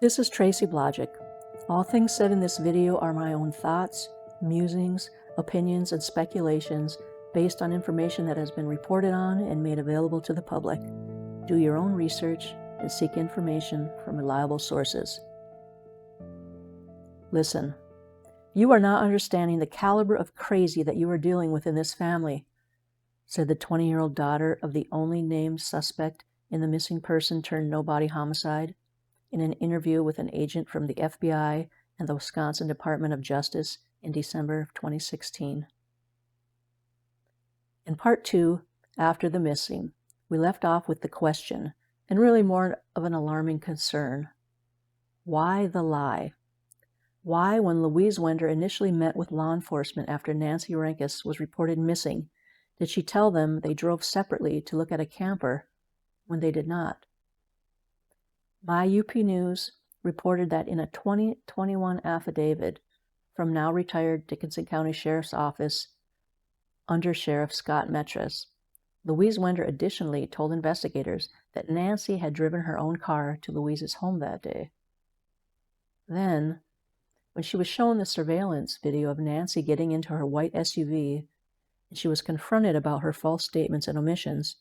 This is Tracy Blodgett. All things said in this video are my own thoughts, musings, opinions, and speculations based on information that has been reported on and made available to the public. Do your own research and seek information from reliable sources. Listen, you are not understanding the caliber of crazy that you are dealing with in this family, said the 20-year-old daughter of the only named suspect in the missing person turned nobody homicide in an interview with an agent from the FBI and the Wisconsin Department of Justice in December of 2016. In part 2, after the missing, we left off with the question, and really more of an alarming concern. Why the lie? Why, when Louise Wender initially met with law enforcement after Nancy Renkas was reported missing, did she tell them they drove separately to look at a camper when they did not? My UP News reported that in a 2021 affidavit from now retired Dickinson County Sheriff's Office Under Sheriff Scott Metras, Louise Wender additionally told investigators that Nancy had driven her own car to Louise's home that day. Then, when she was shown the surveillance video of Nancy getting into her white SUV and she was confronted about her false statements and omissions,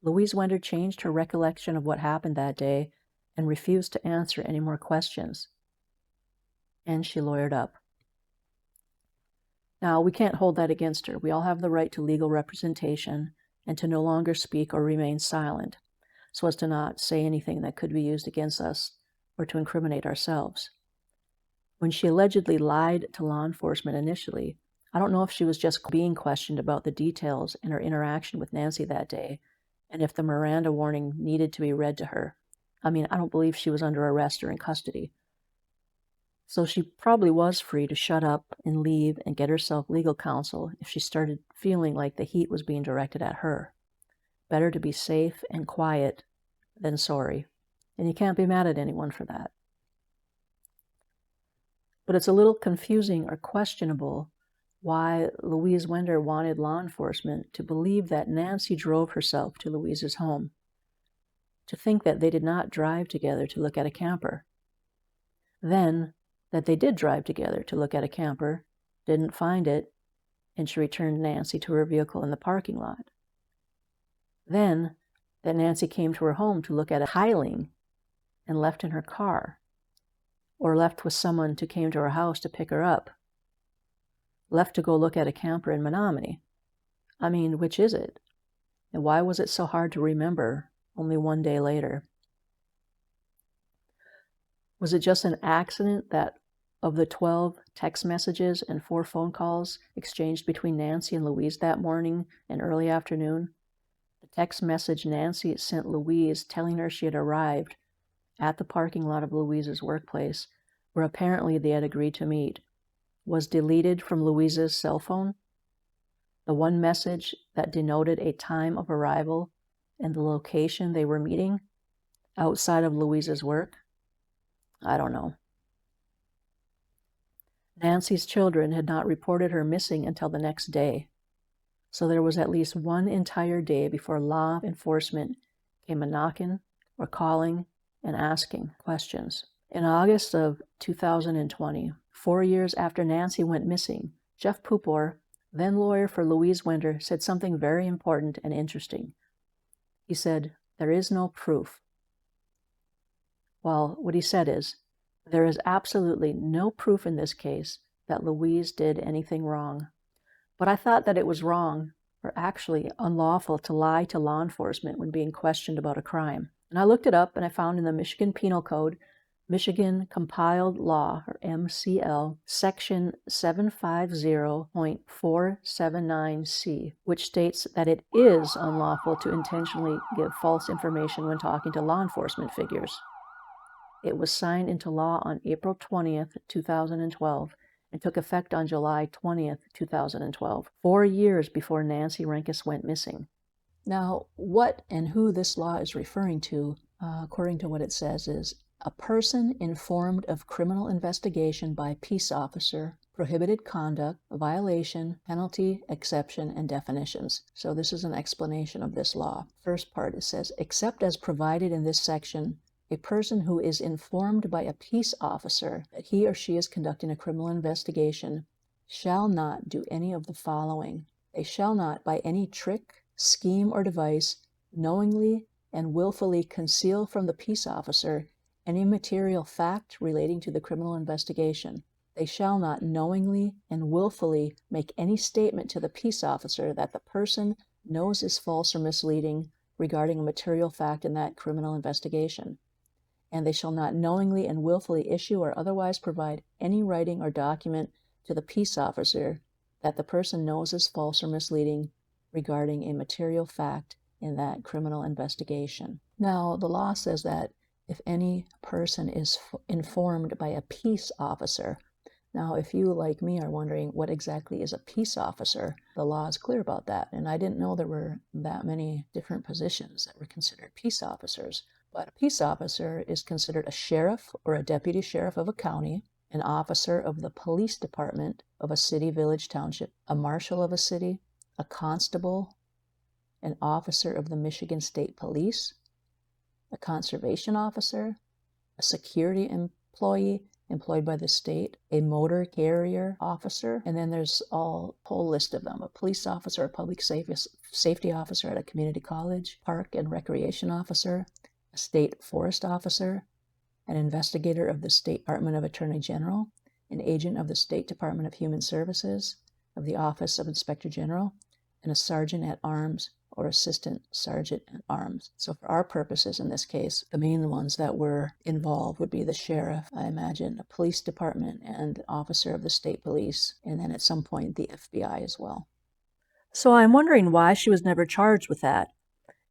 Louise Wender changed her recollection of what happened that day and refused to answer any more questions. And she lawyered up. Now, we can't hold that against her. We all have the right to legal representation and to no longer speak or remain silent, so as to not say anything that could be used against us or to incriminate ourselves. When she allegedly lied to law enforcement initially, I don't know if she was just being questioned about the details in her interaction with Nancy that day, and if the Miranda warning needed to be read to her. I don't believe she was under arrest or in custody. So she probably was free to shut up and leave and get herself legal counsel if she started feeling like the heat was being directed at her. Better to be safe and quiet than sorry. And you can't be mad at anyone for that. But it's a little confusing or questionable why Louise Wender wanted law enforcement to believe that Nancy drove herself to Louise's home, to think that they did not drive together to look at a camper. Then, that they did drive together to look at a camper, didn't find it, and she returned Nancy to her vehicle in the parking lot. Then, that Nancy came to her home to look at a tiling and left in her car, or left with someone who came to her house to pick her up, left to go look at a camper in Menominee. Which is it? And why was it so hard to remember only one day later? Was it just an accident that of the 12 text messages and 4 phone calls exchanged between Nancy and Louise that morning and early afternoon, the text message Nancy sent Louise telling her she had arrived at the parking lot of Louise's workplace, where apparently they had agreed to meet, was deleted from Louise's cell phone? The one message that denoted a time of arrival and the location they were meeting outside of Louise's work? I don't know. Nancy's children had not reported her missing until the next day, so there was at least one entire day before law enforcement came a-knocking or calling and asking questions. In August of 2020, 4 years after Nancy went missing, Jeff Pupor, then lawyer for Louise Wender, said something very important and interesting. He said, "There is no proof." Well, what he said is, there is absolutely no proof in this case that Louise did anything wrong. But I thought that it was wrong, or actually unlawful, to lie to law enforcement when being questioned about a crime. And I looked it up and I found in the Michigan Penal Code, Michigan Compiled Law, or MCL, Section 750.479C, which states that it is unlawful to intentionally give false information when talking to law enforcement figures. It was signed into law on April 20th, 2012, and took effect on July 20th, 2012, 4 years before Nancy Renkas went missing. Now, what and who this law is referring to, according to what it says, is a person informed of criminal investigation by peace officer, prohibited conduct, violation, penalty, exception, and definitions. So this is an explanation of this law. First part, it says, except as provided in this section, A person who is informed by a peace officer that he or she is conducting a criminal investigation shall not do any of the following. They shall not, by any trick, scheme, or device, knowingly and willfully conceal from the peace officer any material fact relating to the criminal investigation. They shall not knowingly and willfully make any statement to the peace officer that the person knows is false or misleading regarding a material fact in that criminal investigation. And they shall not knowingly and willfully issue or otherwise provide any writing or document to the peace officer that the person knows is false or misleading regarding a material fact in that criminal investigation. Now, the law says that if any person is informed by a peace officer, now, if you, like me, are wondering what exactly is a peace officer, the law is clear about that. And I didn't know there were that many different positions that were considered peace officers. But a peace officer is considered a sheriff or a deputy sheriff of a county, an officer of the police department of a city, village, township, a marshal of a city, a constable, an officer of the Michigan State Police, a conservation officer, a security employee employed by the state, a motor carrier officer, and then there's a whole list of them: a police officer, a public safety officer at a community college, park and recreation officer, a state forest officer, an investigator of the State Department of Attorney General, an agent of the State Department of Human Services, of the Office of Inspector General, and a sergeant at arms or assistant sergeant at arms. So for our purposes in this case, the main ones that were involved would be the sheriff, I imagine, the police department, and officer of the state police, and then at some point the FBI as well. So I'm wondering why she was never charged with that.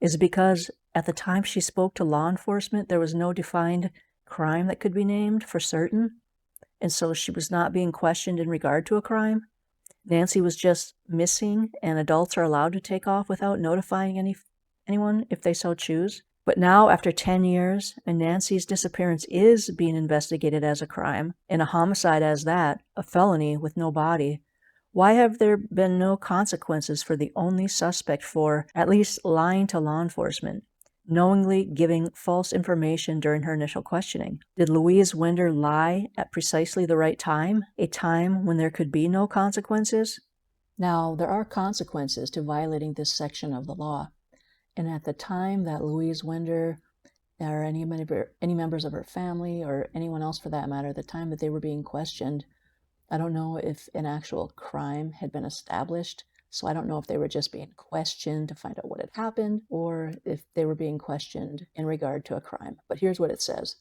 Is it because at the time she spoke to law enforcement, there was no defined crime that could be named for certain, and so she was not being questioned in regard to a crime? Nancy was just missing, and adults are allowed to take off without notifying anyone if they so choose. But now, after 10 years, and Nancy's disappearance is being investigated as a crime, and a homicide as that, a felony with no body, why have there been no consequences for the only suspect for at least lying to law enforcement, knowingly giving false information during her initial questioning? Did Louise Wender lie at precisely the right time, a time when there could be no consequences? Now, there are consequences to violating this section of the law, and at the time that Louise Wender or any members of her family, or anyone else for that matter, the time that they were being questioned, I don't know if an actual crime had been established. So I don't know if they were just being questioned to find out what had happened, or if they were being questioned in regard to a crime. But here's what it says.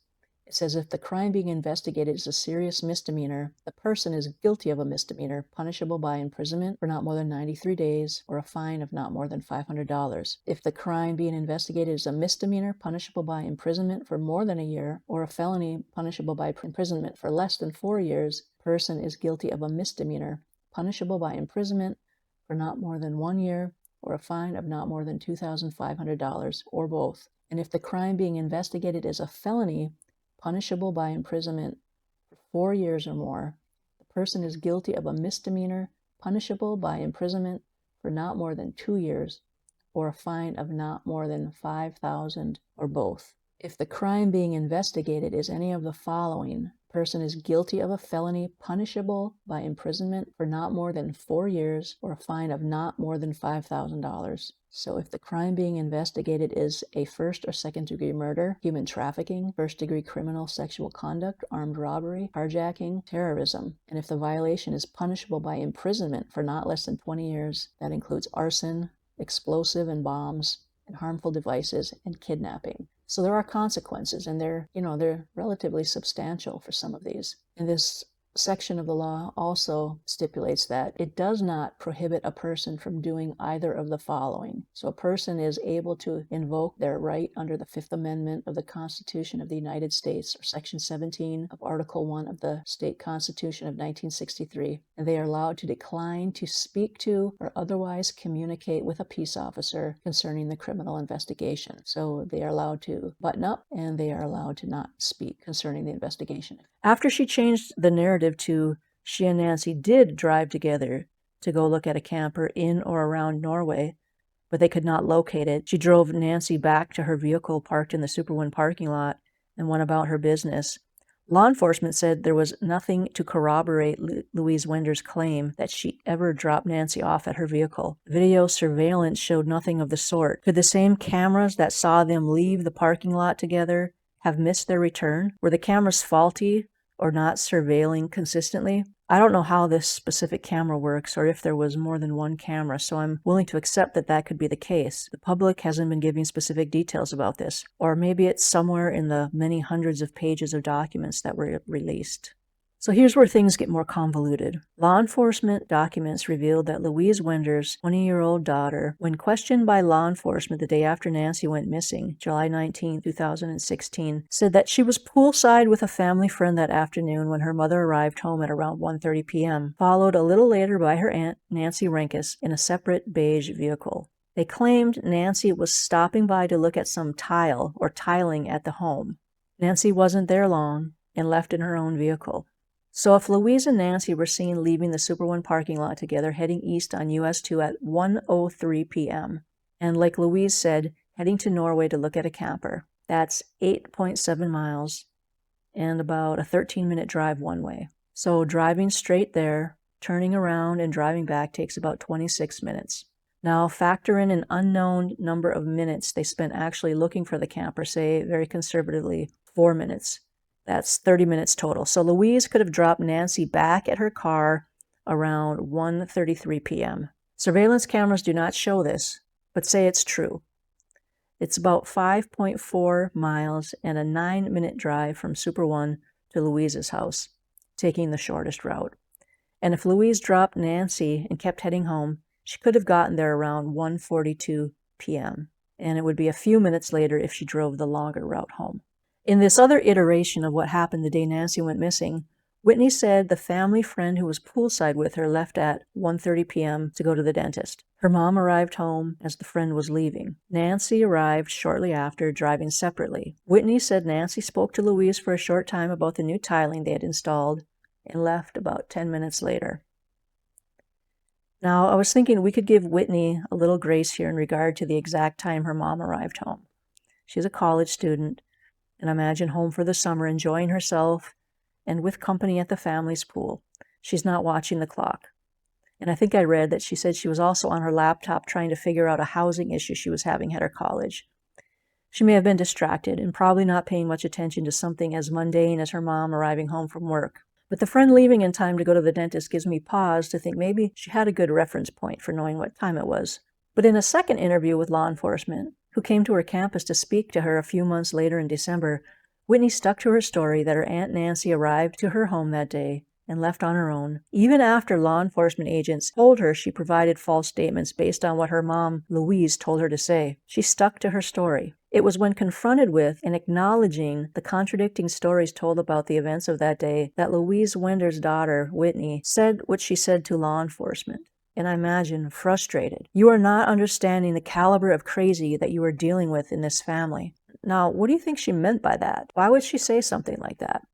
It says, if the crime being investigated is a serious misdemeanor, the person is guilty of a misdemeanor punishable by imprisonment for not more than 93 days or a fine of not more than $500. If the crime being investigated is a misdemeanor punishable by imprisonment for more than a year or a felony punishable by imprisonment for less than 4 years, the person is guilty of a misdemeanor punishable by imprisonment for not more than 1 year or a fine of not more than $2,500 or both. And if the crime being investigated is a felony punishable by imprisonment for 4 years or more, the person is guilty of a misdemeanor punishable by imprisonment for not more than 2 years or a fine of not more than $5,000 or both. If the crime being investigated is any of the following, the person is guilty of a felony punishable by imprisonment for not more than 4 years or a fine of not more than $5,000. So if the crime being investigated is a first or second degree murder, human trafficking, first degree criminal sexual conduct, armed robbery, carjacking, terrorism, and if the violation is punishable by imprisonment for not less than 20 years, that includes arson, explosive and bombs, and harmful devices, and kidnapping. So there are consequences, and they're relatively substantial for some of these. And this section of the law also stipulates that it does not prohibit a person from doing either of the following. So a person is able to invoke their right under the Fifth Amendment of the Constitution of the United States, or Section 17 of Article 1 of the State Constitution of 1963, and they are allowed to decline to speak to or otherwise communicate with a peace officer concerning the criminal investigation. So they are allowed to button up, and they are allowed to not speak concerning the investigation. After she changed the narrative to she and Nancy did drive together to go look at a camper in or around Norway, but they could not locate it, she drove Nancy back to her vehicle parked in the Superwind parking lot and went about her business. Law enforcement said there was nothing to corroborate Louise Wender's claim that she ever dropped Nancy off at her vehicle. Video surveillance showed nothing of the sort. Could the same cameras that saw them leave the parking lot together have missed their return? Were the cameras faulty or not surveilling consistently? I don't know how this specific camera works or if there was more than one camera, so I'm willing to accept that that could be the case. The public hasn't been giving specific details about this, or maybe it's somewhere in the many hundreds of pages of documents that were released. So here's where things get more convoluted. Law enforcement documents revealed that Louise Wender's 20-year-old daughter, when questioned by law enforcement the day after Nancy went missing, July 19, 2016, said that she was poolside with a family friend that afternoon when her mother arrived home at around 1:30 p.m., followed a little later by her aunt, Nancy Renkas, in a separate beige vehicle. They claimed Nancy was stopping by to look at some tile or tiling at the home. Nancy wasn't there long and left in her own vehicle. So if Louise and Nancy were seen leaving the Super One parking lot together heading east on US 2 at 1:03 p.m., and like Louise said, heading to Norway to look at a camper, that's 8.7 miles and about a 13-minute drive one way. So driving straight there, turning around and driving back takes about 26 minutes. Now factor in an unknown number of minutes they spent actually looking for the camper, say very conservatively 4 minutes. That's 30 minutes total. So Louise could have dropped Nancy back at her car around 1:33 p.m. Surveillance cameras do not show this, but say it's true. It's about 5.4 miles and a 9-minute drive from Super One to Louise's house, taking the shortest route. And if Louise dropped Nancy and kept heading home, she could have gotten there around 1:42 p.m., and it would be a few minutes later if she drove the longer route home. In this other iteration of what happened the day Nancy went missing, Whitney said the family friend who was poolside with her left at 1:30 p.m. to go to the dentist. Her mom arrived home as the friend was leaving. Nancy arrived shortly after, driving separately. Whitney said Nancy spoke to Louise for a short time about the new tiling they had installed and left about 10 minutes later. Now, I was thinking we could give Whitney a little grace here in regard to the exact time her mom arrived home. She's a college student, and I imagine home for the summer, enjoying herself and with company at the family's pool. She's not watching the clock. And I think I read that she said she was also on her laptop trying to figure out a housing issue she was having at her college. She may have been distracted and probably not paying much attention to something as mundane as her mom arriving home from work. But the friend leaving in time to go to the dentist gives me pause to think maybe she had a good reference point for knowing what time it was. But in a second interview with law enforcement, who came to her campus to speak to her a few months later in December, Whitney stuck to her story that her Aunt Nancy arrived to her home that day and left on her own, even after law enforcement agents told her she provided false statements based on what her mom, Louise, told her to say. She stuck to her story. It was when confronted with and acknowledging the contradicting stories told about the events of that day that Louise Wender's daughter, Whitney, said what she said to law enforcement. And I imagine frustrated. You are not understanding the caliber of crazy that you are dealing with in this family. Now, what do you think she meant by that? Why would she say something like that?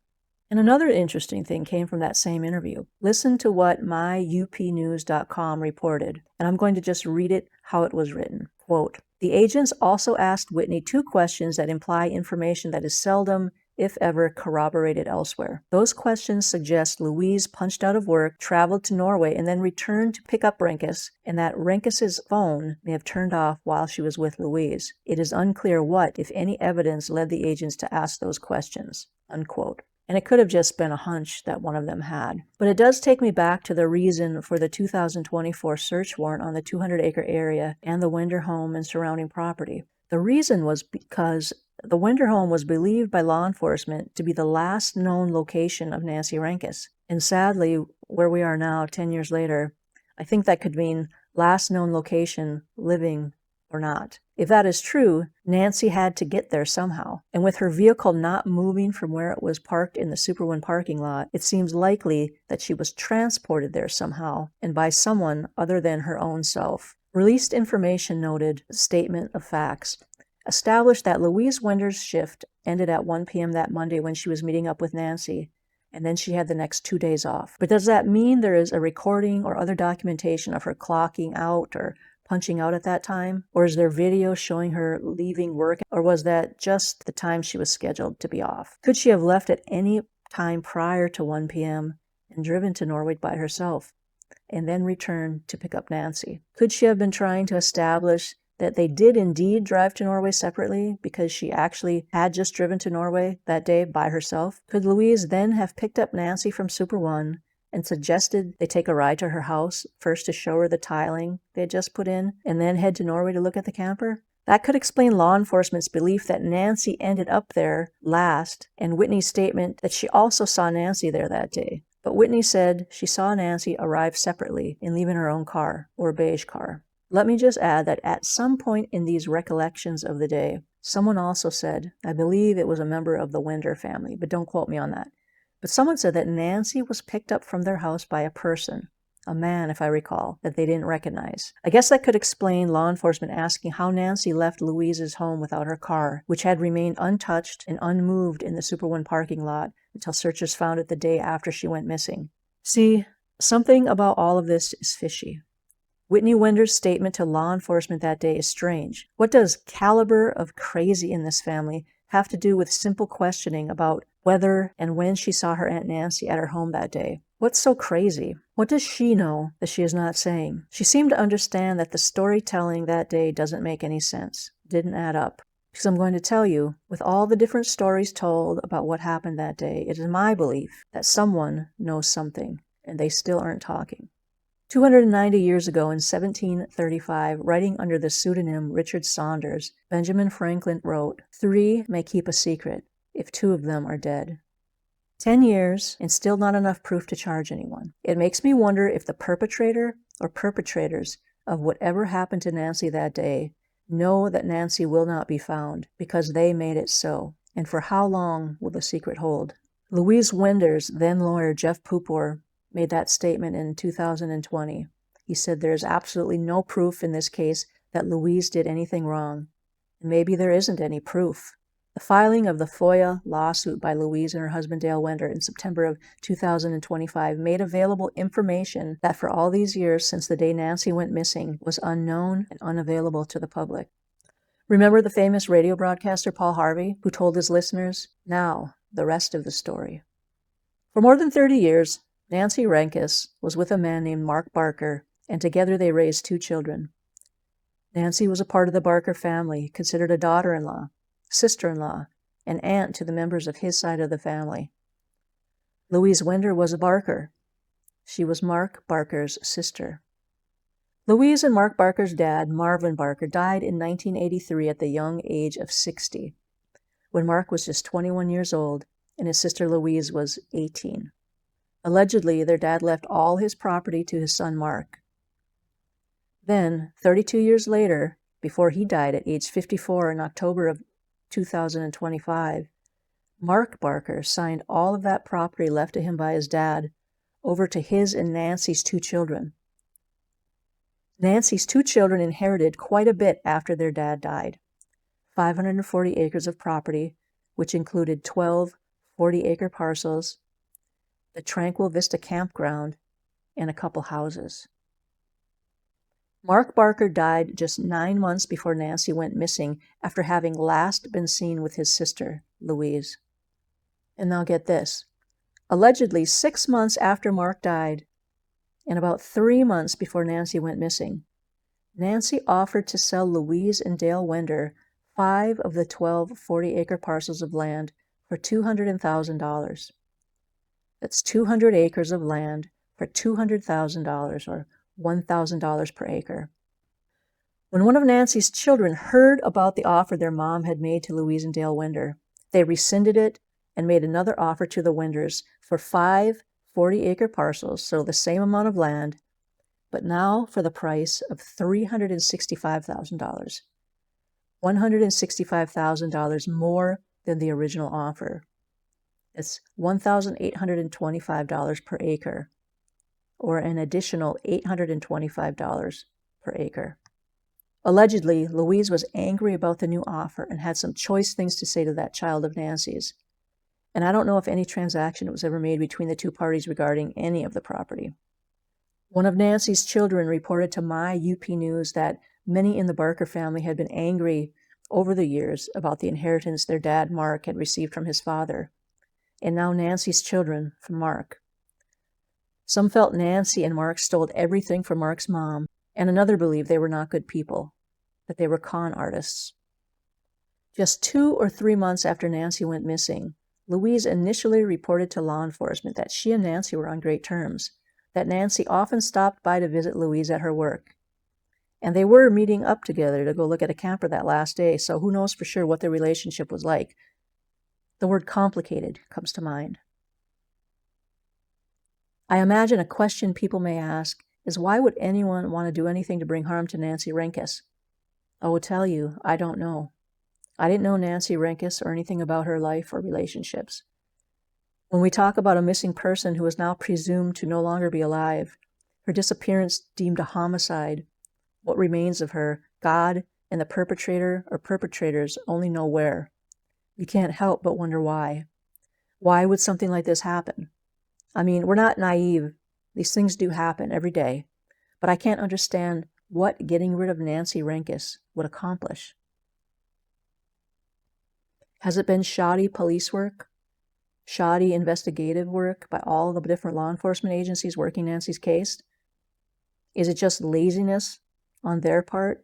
And another interesting thing came from that same interview. Listen to what myupnews.com reported, and I'm going to just read it how it was written. Quote, "The agents also asked Whitney 2 questions that imply information that is seldom, if ever, corroborated elsewhere. Those questions suggest Louise punched out of work, traveled to Norway, and then returned to pick up Renkas, and that Renkas's phone may have turned off while she was with Louise. It is unclear what, if any, evidence led the agents to ask those questions." Unquote. And it could have just been a hunch that one of them had. But it does take me back to the reason for the 2024 search warrant on the 200-acre area and the Wender home and surrounding property. The reason was because the Wender home was believed by law enforcement to be the last known location of Nancy Renkas. And sadly, where we are now, 10 years later, I think that could mean last known location, living or not. If that is true, Nancy had to get there somehow. And with her vehicle not moving from where it was parked in the Super One parking lot, it seems likely that she was transported there somehow and by someone other than her own self. Released information noted statement of facts established that Louise Wender's shift ended at 1 p.m. that Monday when she was meeting up with Nancy, and then she had the next 2 days off. But does that mean there is a recording or other documentation of her clocking out or punching out at that time? Or is there video showing her leaving work? Or was that just the time she was scheduled to be off? Could she have left at any time prior to 1 p.m. and driven to Norway by herself, and then returned to pick up Nancy? Could she have been trying to establish that they did indeed drive to Norway separately because she actually had just driven to Norway that day by herself? Could Louise then have picked up Nancy from Super One and suggested they take a ride to her house, first to show her the tiling they had just put in, and then head to Norway to look at the camper? That could explain law enforcement's belief that Nancy ended up there last, and Whitney's statement that she also saw Nancy there that day. But Whitney said she saw Nancy arrive separately and leave in her own car, or a beige car. Let me just add that at some point in these recollections of the day, someone also said, I believe it was a member of the Wender family, but don't quote me on that, but someone said that Nancy was picked up from their house by a person, a man if I recall, that they didn't recognize. I guess that could explain law enforcement asking how Nancy left Louise's home without her car, which had remained untouched and unmoved in the Super One parking lot until searchers found it the day after she went missing. See, something about all of this is fishy. Whitney Wender's statement to law enforcement that day is strange. What does caliber of crazy in this family have to do with simple questioning about whether and when she saw her Aunt Nancy at her home that day? What's so crazy? What does she know that she is not saying? She seemed to understand that the storytelling that day doesn't make any sense. Didn't add up. Because I'm going to tell you, with all the different stories told about what happened that day, it is my belief that someone knows something, and they still aren't talking. 290 years ago in 1735, writing under the pseudonym Richard Saunders, Benjamin Franklin wrote, 3 may keep a secret if 2 of them are dead. 10 years and still not enough proof to charge anyone. It makes me wonder if the perpetrator or perpetrators of whatever happened to Nancy that day know that Nancy will not be found because they made it so. And for how long will the secret hold? Louise Wender's then lawyer Jeff Pupor made that statement in 2020. He said there is absolutely no proof in this case that Louise did anything wrong. And maybe there isn't any proof. The filing of the FOIA lawsuit by Louise and her husband Dale Wender in September of 2025 made available information that for all these years since the day Nancy went missing was unknown and unavailable to the public. Remember the famous radio broadcaster Paul Harvey, who told his listeners, "Now, the rest of the story." For more than 30 years, Nancy Renkas was with a man named Mark Barker, and together they raised 2 children. Nancy was a part of the Barker family, considered a daughter-in-law, sister-in-law, and aunt to the members of his side of the family. Louise Wender was a Barker. She was Mark Barker's sister. Louise and Mark Barker's dad, Marvin Barker, died in 1983 at the young age of 60, when Mark was just 21 years old and his sister Louise was 18. Allegedly, their dad left all his property to his son Mark. Then, 32 years later, before he died at age 54 in October of 2025, Mark Barker signed all of that property left to him by his dad over to his and Nancy's 2 children. Nancy's 2 children inherited quite a bit after their dad died. 540 acres of property, which included 12 40-acre parcels, the Tranquil Vista campground, and a couple houses. Mark Barker died just 9 months before Nancy went missing after having last been seen with his sister, Louise. And now get this. Allegedly 6 months after Mark died, and about 3 months before Nancy went missing, Nancy offered to sell Louise and Dale Wender 5 of the 12 40-acre parcels of land for $200,000. That's 200 acres of land for $200,000, or $1,000 per acre. When one of Nancy's children heard about the offer their mom had made to Louise and Dale Wender, they rescinded it and made another offer to the Wenders for 5 40-acre parcels, so the same amount of land, but now for the price of $365,000. $165,000 more than the original offer. It's $1,825 per acre, or an additional $825 per acre. Allegedly, Louise was angry about the new offer and had some choice things to say to that child of Nancy's. And I don't know if any transaction was ever made between the 2 parties regarding any of the property. One of Nancy's children reported to my UP News that many in the Barker family had been angry over the years about the inheritance their dad, Mark, had received from his father, and now Nancy's children from Mark. Some felt Nancy and Mark stole everything from Mark's mom, and another believed they were not good people, that they were con artists. Just 2 or 3 months after Nancy went missing, Louise initially reported to law enforcement that she and Nancy were on great terms, that Nancy often stopped by to visit Louise at her work. And they were meeting up together to go look at a camper that last day, so who knows for sure what their relationship was like. The word complicated comes to mind. I imagine a question people may ask is, why would anyone want to do anything to bring harm to Nancy Renkas? I will tell you, I don't know. I didn't know Nancy Renkas or anything about her life or relationships. When we talk about a missing person who is now presumed to no longer be alive, her disappearance deemed a homicide, what remains of her, God and the perpetrator or perpetrators only know where. We can't help but wonder why. Why would something like this happen? I mean, we're not naive. These things do happen every day. But I can't understand what getting rid of Nancy Renkas would accomplish. Has it been shoddy police work? Shoddy investigative work by all the different law enforcement agencies working Nancy's case? Is it just laziness on their part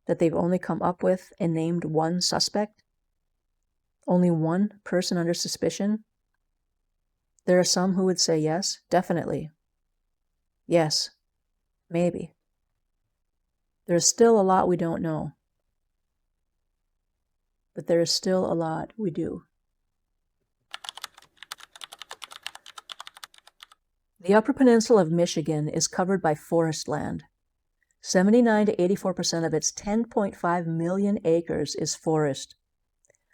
that they've only come up with and named one suspect? Only one person under suspicion? There are some who would say yes, definitely. Yes, maybe. There's still a lot we don't know. But there is still a lot we do. The Upper Peninsula of Michigan is covered by forest land. 79 to 84% of its 10.5 million acres is forest.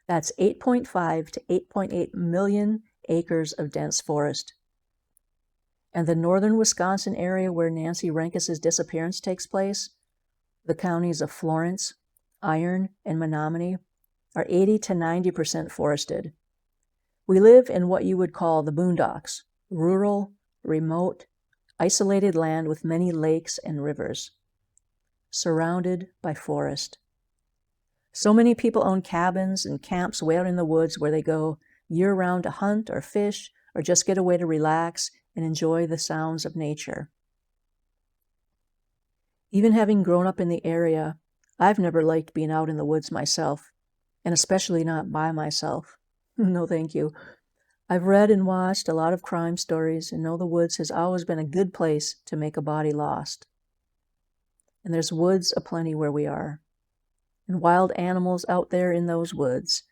That's 8.5 to 8.8 million acres of dense forest. And the northern Wisconsin area where Nancy Renkas' disappearance takes place, the counties of Florence, Iron, and Menominee, are 80 to 90% forested. We live in what you would call the boondocks, rural, remote, isolated land with many lakes and rivers, surrounded by forest. So many people own cabins and camps way out in the woods where they go year-round to hunt or fish or just get away to relax and enjoy the sounds of nature. Even having grown up in the area, I've never liked being out in the woods myself, and especially not by myself. No, thank you. I've read and watched a lot of crime stories and know the woods has always been a good place to make a body lost. And there's woods aplenty where we are, and wild animals out there in those woods.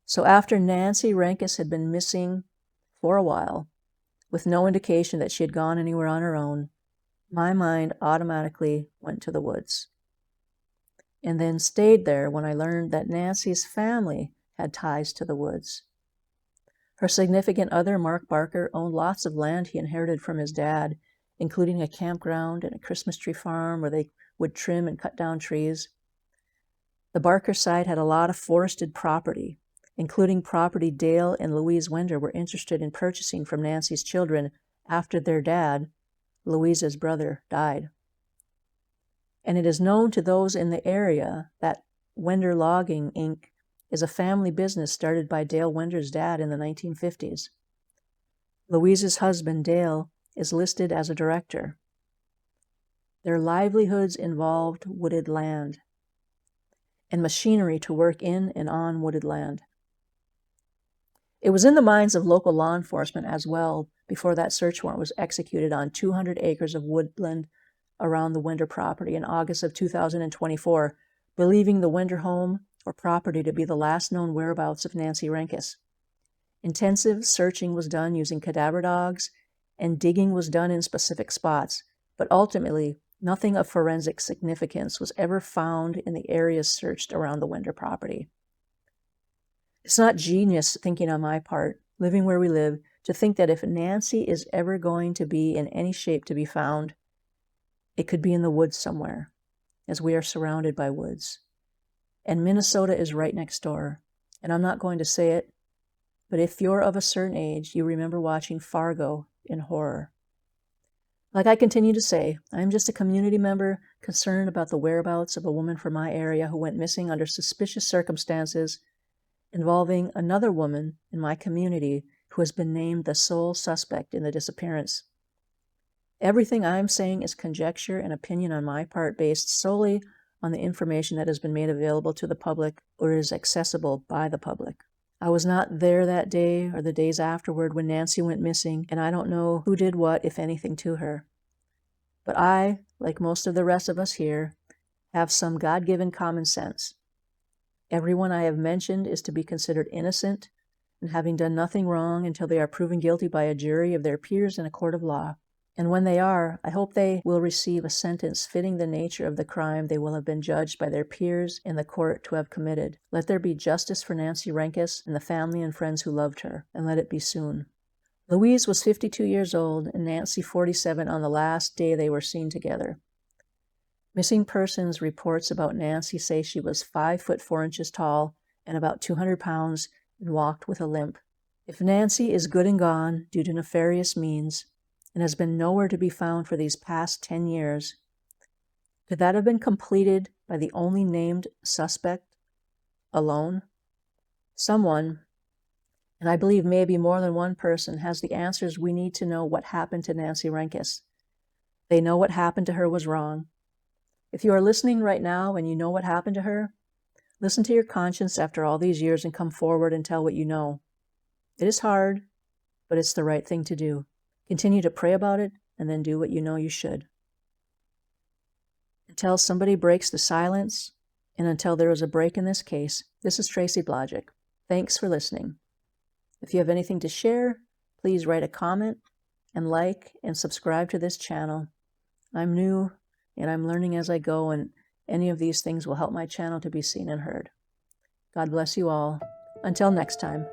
So after Nancy Renkas had been missing for a while, with no indication that she had gone anywhere on her own, my mind automatically went to the woods. And then stayed there when I learned that Nancy's family had ties to the woods. Her significant other, Mark Barker, owned lots of land he inherited from his dad, including a campground and a Christmas tree farm where they would trim and cut down trees. The Barker side had a lot of forested property, including property Dale and Louise Wender were interested in purchasing from Nancy's children after their dad, Louise's brother, died. And it is known to those in the area that Wender Logging, Inc. is a family business started by Dale Wender's dad in the 1950s. Louise's husband, Dale, is listed as a director. Their livelihoods involved wooded land and machinery to work in and on wooded land. It was in the minds of local law enforcement as well before that search warrant was executed on 200 acres of woodland around the Wender property in August of 2024, believing the Wender home or property to be the last known whereabouts of Nancy Renkas. Intensive searching was done using cadaver dogs, and digging was done in specific spots, but ultimately, nothing of forensic significance was ever found in the areas searched around the Wender property. It's not genius thinking on my part, living where we live, to think that if Nancy is ever going to be in any shape to be found, it could be in the woods somewhere, as we are surrounded by woods. And Minnesota is right next door, and I'm not going to say it, but if you're of a certain age, you remember watching Fargo in horror. Like I continue to say, I am just a community member concerned about the whereabouts of a woman from my area who went missing under suspicious circumstances involving another woman in my community who has been named the sole suspect in the disappearance. Everything I'm saying is conjecture and opinion on my part based solely on the information that has been made available to the public or is accessible by the public. I was not there that day or the days afterward when Nancy went missing, and I don't know who did what, if anything, to her. But I, like most of the rest of us here, have some God-given common sense. Everyone I have mentioned is to be considered innocent and having done nothing wrong until they are proven guilty by a jury of their peers in a court of law. And when they are, I hope they will receive a sentence fitting the nature of the crime they will have been judged by their peers in the court to have committed. Let there be justice for Nancy Renkas and the family and friends who loved her, and let it be soon. Louise was 52 years old and Nancy 47 on the last day they were seen together. Missing persons reports about Nancy say she was 5 foot 4 inches tall and about 200 pounds and walked with a limp. If Nancy is good and gone due to nefarious means, and has been nowhere to be found for these past 10 years. Could that have been completed by the only named suspect alone? Someone, and I believe maybe more than one person, has the answers we need to know what happened to Nancy Renkas. They know what happened to her was wrong. If you are listening right now and you know what happened to her, listen to your conscience after all these years and come forward and tell what you know. It is hard, but it's the right thing to do. Continue to pray about it and then do what you know you should. Until somebody breaks the silence, and until there is a break in this case, this is Tracy Blodgett. Thanks for listening. If you have anything to share, please write a comment and like and subscribe to this channel. I'm new and I'm learning as I go, and any of these things will help my channel to be seen and heard. God bless you all. Until next time.